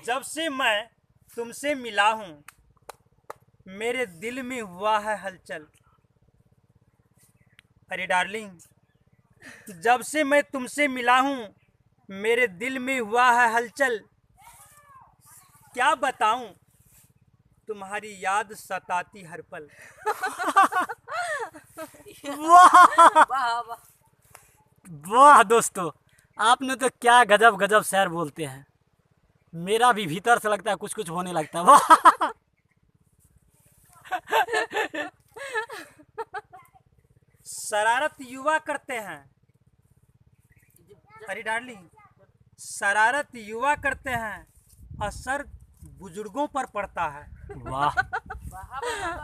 जब से मैं तुमसे मिला हूँ मेरे दिल में हुआ है हलचल। अरे डार्लिंग, जब से मैं तुमसे मिला हूँ मेरे दिल में हुआ है हलचल। क्या बताऊं, तुम्हारी याद सताती हर पल। वाह वाह दोस्तों, आपने तो क्या गजब गजब शेर बोलते हैं। मेरा भी भीतर से लगता है कुछ कुछ होने लगता है। वाह शरारत युवा करते हैं। अरे डार्लिंग, शरारत युवा करते हैं, असर बुजुर्गों पर पड़ता है। वाह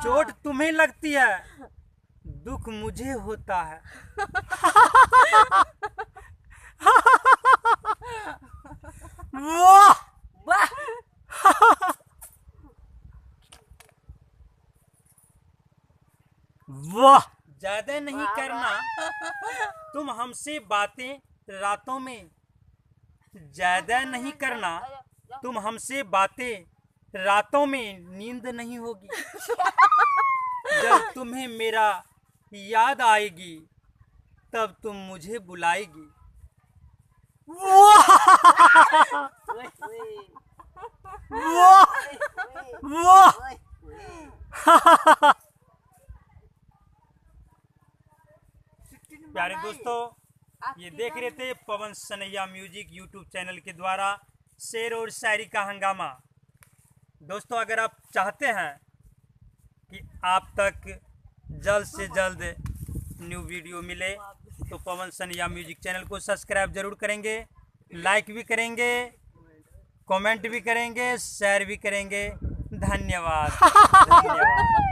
चोट तुम्हें लगती है, दुख मुझे होता है। वाह वाह वाह ज्यादा नहीं करना तुम हमसे बातें रातों में। ज्यादा नहीं करना तुम हमसे बातें रातों में, नींद नहीं होगी। जब तुम्हें मेरा याद आएगी तब तुम मुझे बुलाएगी। वाह वाह प्यारे दोस्तों, ये देख रहे थे पवन सनैया म्यूजिक यूट्यूब चैनल के द्वारा शेर और शायरी का हंगामा। दोस्तों, अगर आप चाहते हैं कि आप तक जल्द से जल्द न्यू वीडियो मिले तो पवन सनैया म्यूजिक चैनल को सब्सक्राइब जरूर करेंगे, लाइक भी करेंगे, कमेंट भी करेंगे, शेयर भी करेंगे। धन्यवाद। धन्यवाद।